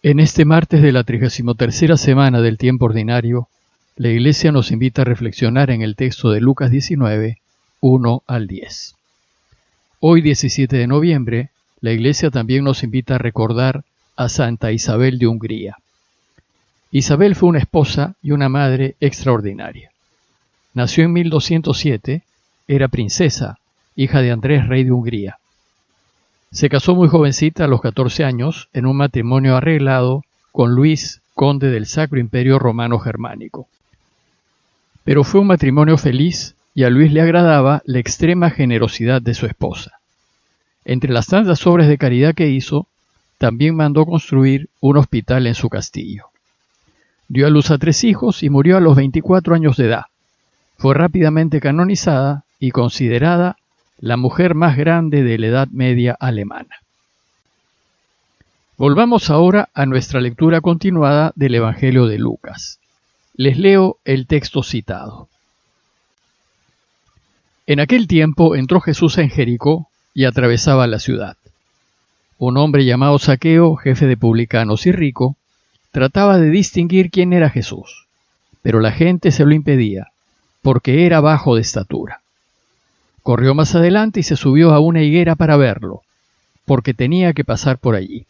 En este martes de la 33ª semana del tiempo ordinario, la Iglesia nos invita a reflexionar en el texto de Lucas 19, 1 al 10. Hoy, 17 de noviembre, la Iglesia también nos invita a recordar a Santa Isabel de Hungría. Isabel fue una esposa y una madre extraordinaria. Nació en 1207, era princesa, hija de Andrés, rey de Hungría. Se casó muy jovencita, a los 14 años, en un matrimonio arreglado con Luis, conde del Sacro Imperio Romano Germánico. Pero fue un matrimonio feliz y a Luis le agradaba la extrema generosidad de su esposa. Entre las tantas obras de caridad que hizo, también mandó construir un hospital en su castillo. Dio a luz a 3 hijos y murió a los 24 años de edad. Fue rápidamente canonizada y considerada la mujer más grande de la Edad Media alemana. Volvamos ahora a nuestra lectura continuada del Evangelio de Lucas. Les leo el texto citado. En aquel tiempo entró Jesús en Jericó y atravesaba la ciudad. Un hombre llamado Zaqueo, jefe de publicanos y rico, trataba de distinguir quién era Jesús, pero la gente se lo impedía, porque era bajo de estatura. Corrió más adelante y se subió a una higuera para verlo, porque tenía que pasar por allí.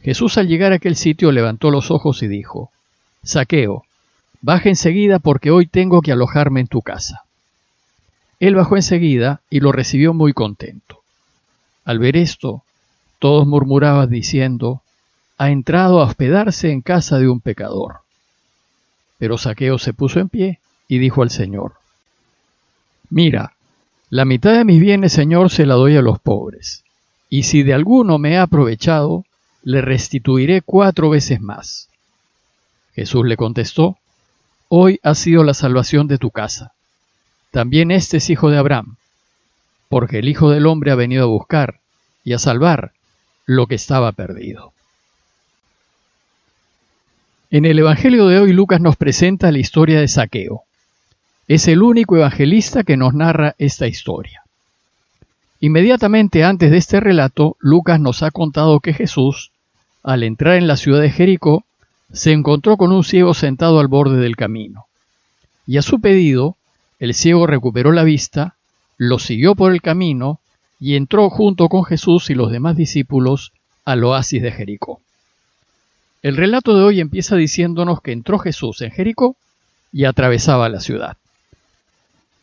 Jesús, al llegar a aquel sitio, levantó los ojos y dijo: Zaqueo, baja enseguida, porque hoy tengo que alojarme en tu casa. Él bajó enseguida y lo recibió muy contento. Al ver esto, todos murmuraban diciendo: ha entrado a hospedarse en casa de un pecador. Pero Zaqueo se puso en pie y dijo al Señor: Mira, la mitad de mis bienes, Señor, se la doy a los pobres, y si de alguno me ha aprovechado, le restituiré 4 veces más. Jesús le contestó: Hoy ha sido la salvación de tu casa. También este es hijo de Abraham, porque el Hijo del Hombre ha venido a buscar y a salvar lo que estaba perdido. En el Evangelio de hoy, Lucas nos presenta la historia de Zaqueo. Es el único evangelista que nos narra esta historia. Inmediatamente antes de este relato, Lucas nos ha contado que Jesús, al entrar en la ciudad de Jericó, se encontró con un ciego sentado al borde del camino. Y a su pedido, el ciego recuperó la vista, lo siguió por el camino y entró junto con Jesús y los demás discípulos al oasis de Jericó. El relato de hoy empieza diciéndonos que entró Jesús en Jericó y atravesaba la ciudad.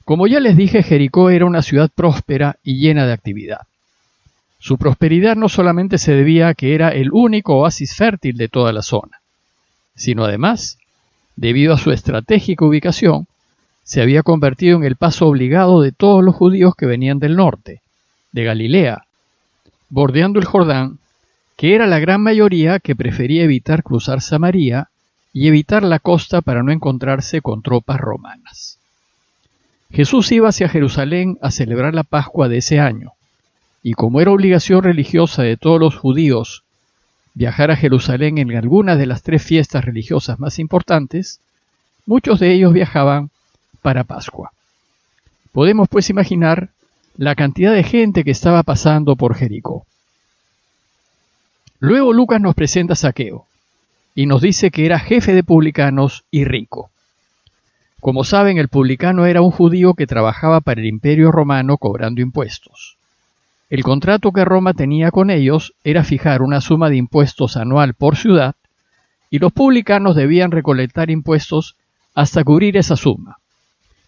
Como ya les dije, Jericó era una ciudad próspera y llena de actividad. Su prosperidad no solamente se debía a que era el único oasis fértil de toda la zona, sino además, debido a su estratégica ubicación, se había convertido en el paso obligado de todos los judíos que venían del norte, de Galilea, bordeando el Jordán, que era la gran mayoría que prefería evitar cruzar Samaria y evitar la costa para no encontrarse con tropas romanas. Jesús iba hacia Jerusalén a celebrar la Pascua de ese año, y como era obligación religiosa de todos los judíos viajar a Jerusalén en alguna de las 3 fiestas religiosas más importantes, muchos de ellos viajaban para Pascua. Podemos pues imaginar la cantidad de gente que estaba pasando por Jericó. Luego Lucas nos presenta a Zaqueo, y nos dice que era jefe de publicanos y rico. Como saben, el publicano era un judío que trabajaba para el Imperio Romano cobrando impuestos. El contrato que Roma tenía con ellos era fijar una suma de impuestos anual por ciudad, y los publicanos debían recolectar impuestos hasta cubrir esa suma,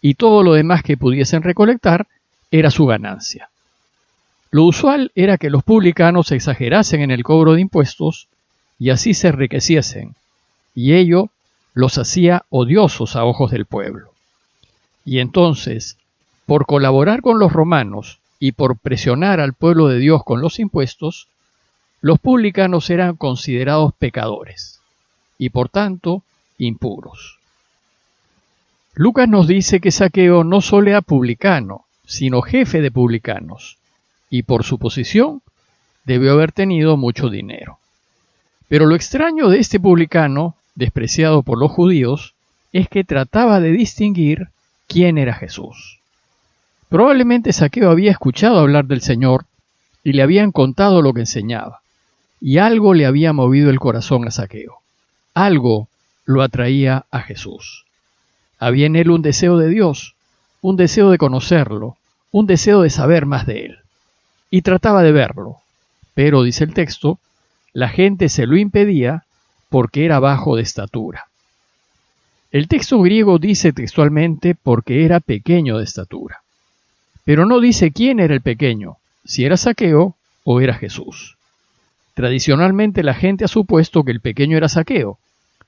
y todo lo demás que pudiesen recolectar era su ganancia. Lo usual era que los publicanos exagerasen en el cobro de impuestos y así se enriqueciesen, y ello los hacía odiosos a ojos del pueblo. Y entonces, por colaborar con los romanos y por presionar al pueblo de Dios con los impuestos, los publicanos eran considerados pecadores y por tanto impuros. Lucas nos dice que Zaqueo no solo era publicano, sino jefe de publicanos, y por su posición debió haber tenido mucho dinero. Pero lo extraño de este publicano, despreciado por los judíos, es que trataba de distinguir quién era Jesús. Probablemente Zaqueo había escuchado hablar del Señor y le habían contado lo que enseñaba, y algo le había movido el corazón a Zaqueo. Algo lo atraía a Jesús. Había en él un deseo de Dios, un deseo de conocerlo, un deseo de saber más de él. Y trataba de verlo, pero, dice el texto, la gente se lo impedía porque era bajo de estatura. El texto griego dice textualmente porque era pequeño de estatura, pero no dice quién era el pequeño, si era Zaqueo o era Jesús. Tradicionalmente la gente ha supuesto que el pequeño era Zaqueo,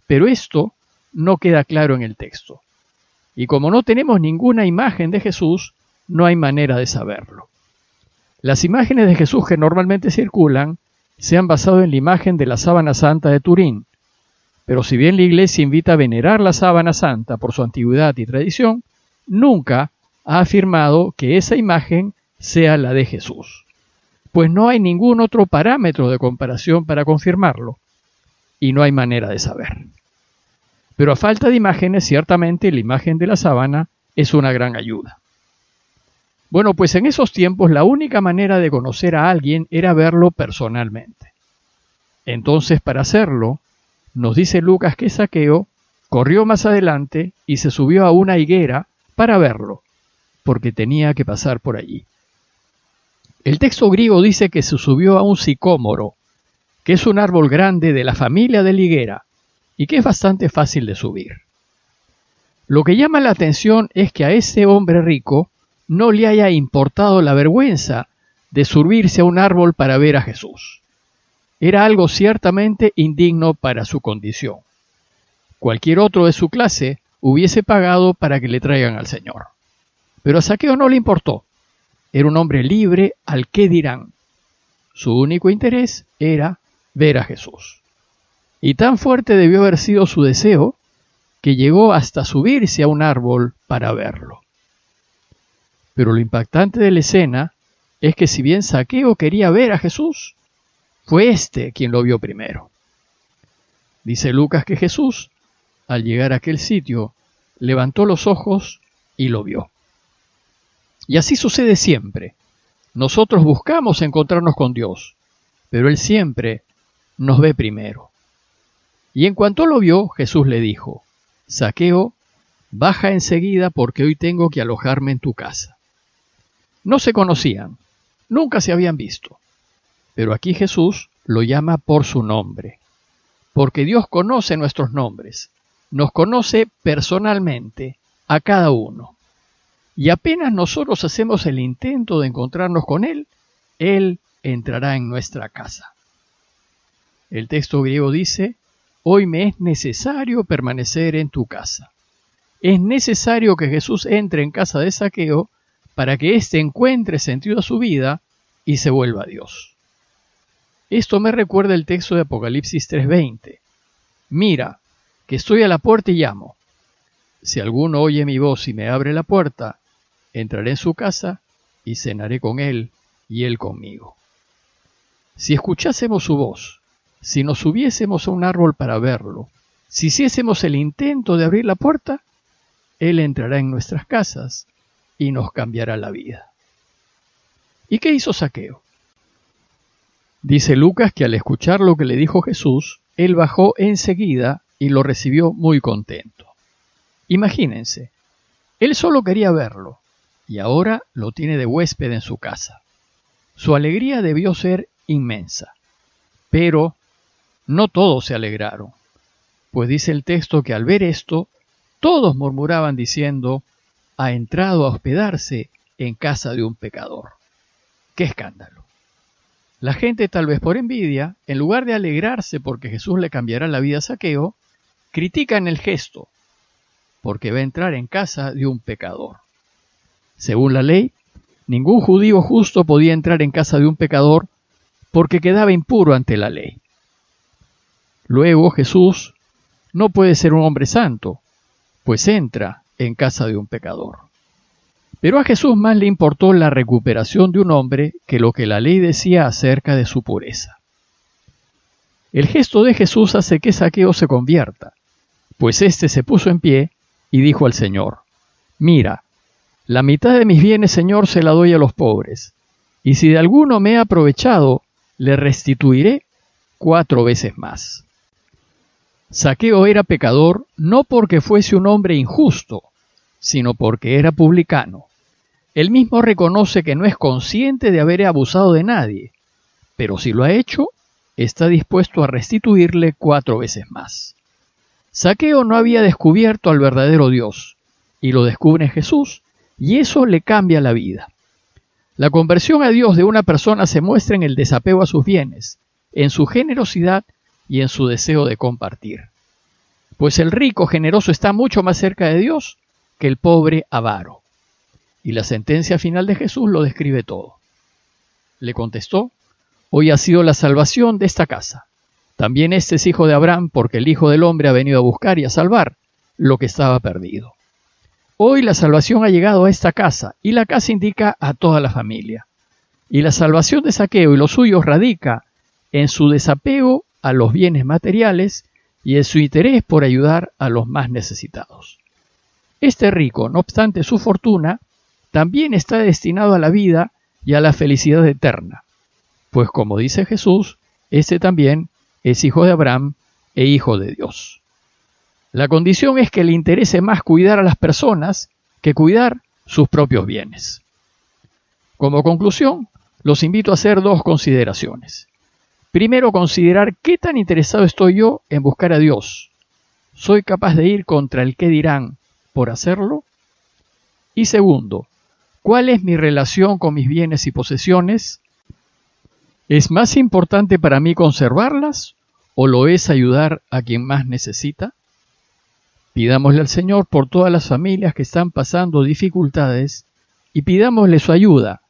pero esto no queda claro en el texto. Y como no tenemos ninguna imagen de Jesús, no hay manera de saberlo. Las imágenes de Jesús que normalmente circulan se han basado en la imagen de la sábana santa de Turín, pero si bien la Iglesia invita a venerar la sábana santa por su antigüedad y tradición, nunca ha afirmado que esa imagen sea la de Jesús, pues no hay ningún otro parámetro de comparación para confirmarlo, y no hay manera de saber. Pero a falta de imágenes, ciertamente la imagen de la sábana es una gran ayuda. Bueno, pues en esos tiempos la única manera de conocer a alguien era verlo personalmente. Entonces, para hacerlo, nos dice Lucas que Zaqueo corrió más adelante y se subió a una higuera para verlo, porque tenía que pasar por allí. El texto griego dice que se subió a un sicómoro, que es un árbol grande de la familia de la higuera, y que es bastante fácil de subir. Lo que llama la atención es que a ese hombre rico no le haya importado la vergüenza de subirse a un árbol para ver a Jesús. Era algo ciertamente indigno para su condición. Cualquier otro de su clase hubiese pagado para que le traigan al Señor. Pero a Zaqueo no le importó. Era un hombre libre al qué dirán. Su único interés era ver a Jesús. Y tan fuerte debió haber sido su deseo que llegó hasta subirse a un árbol para verlo. Pero lo impactante de la escena es que si bien Zaqueo quería ver a Jesús, fue éste quien lo vio primero. Dice Lucas que Jesús, al llegar a aquel sitio, levantó los ojos y lo vio. Y así sucede siempre. Nosotros buscamos encontrarnos con Dios, pero Él siempre nos ve primero. Y en cuanto lo vio, Jesús le dijo: Zaqueo, baja enseguida porque hoy tengo que alojarme en tu casa. No se conocían, nunca se habían visto, pero aquí Jesús lo llama por su nombre, porque Dios conoce nuestros nombres, nos conoce personalmente a cada uno. Y apenas nosotros hacemos el intento de encontrarnos con Él, Él entrará en nuestra casa. El texto griego dice: hoy me es necesario permanecer en tu casa. Es necesario que Jesús entre en casa de Zaqueo para que éste encuentre sentido a su vida y se vuelva a Dios. Esto me recuerda el texto de Apocalipsis 3:20. Mira, que estoy a la puerta y llamo. Si alguno oye mi voz y me abre la puerta, entraré en su casa y cenaré con él y él conmigo. Si escuchásemos su voz, si nos subiésemos a un árbol para verlo, si hiciésemos el intento de abrir la puerta, Él entrará en nuestras casas y nos cambiará la vida. ¿Y qué hizo Zaqueo? Dice Lucas que al escuchar lo que le dijo Jesús, él bajó enseguida y lo recibió muy contento. Imagínense, él solo quería verlo y ahora lo tiene de huésped en su casa. Su alegría debió ser inmensa, pero no todos se alegraron, pues dice el texto que al ver esto, todos murmuraban diciendo: ha entrado a hospedarse en casa de un pecador. ¡Qué escándalo! La gente, tal vez por envidia, en lugar de alegrarse porque Jesús le cambiará la vida a Zaqueo, critican el gesto, porque va a entrar en casa de un pecador. Según la ley, ningún judío justo podía entrar en casa de un pecador porque quedaba impuro ante la ley. Luego Jesús no puede ser un hombre santo, pues entra en casa de un pecador. Pero a Jesús más le importó la recuperación de un hombre que lo que la ley decía acerca de su pureza. El gesto de Jesús hace que Zaqueo se convierta, pues éste se puso en pie y dijo al Señor: mira, la mitad de mis bienes, Señor, se la doy a los pobres, y si de alguno me he aprovechado, le restituiré 4 veces más. Zaqueo era pecador no porque fuese un hombre injusto, sino porque era publicano. Él mismo reconoce que no es consciente de haber abusado de nadie, pero si lo ha hecho, está dispuesto a restituirle 4 veces más. Zaqueo no había descubierto al verdadero Dios, y lo descubre en Jesús, y eso le cambia la vida. La conversión a Dios de una persona se muestra en el desapego a sus bienes, en su generosidad y en su deseo de compartir. Pues el rico generoso está mucho más cerca de Dios que el pobre avaro. Y la sentencia final de Jesús lo describe todo. Le contestó: hoy ha sido la salvación de esta casa. También este es hijo de Abraham, porque el Hijo del Hombre ha venido a buscar y a salvar lo que estaba perdido. Hoy la salvación ha llegado a esta casa, y la casa indica a toda la familia. Y la salvación de Zaqueo y los suyos radica en su desapego a los bienes materiales y en su interés por ayudar a los más necesitados. Este rico, no obstante su fortuna, también está destinado a la vida y a la felicidad eterna, pues como dice Jesús, este también es hijo de Abraham e hijo de Dios. La condición es que le interese más cuidar a las personas que cuidar sus propios bienes. Como conclusión, los invito a hacer 2 consideraciones. Primero, considerar qué tan interesado estoy yo en buscar a Dios. ¿Soy capaz de ir contra el qué dirán por hacerlo? Y segundo, ¿cuál es mi relación con mis bienes y posesiones? ¿Es más importante para mí conservarlas o lo es ayudar a quien más necesita? Pidámosle al Señor por todas las familias que están pasando dificultades y pidámosle su ayuda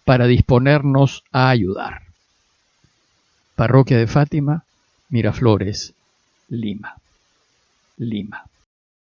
para disponernos a ayudar. Parroquia de Fátima, Miraflores, Lima.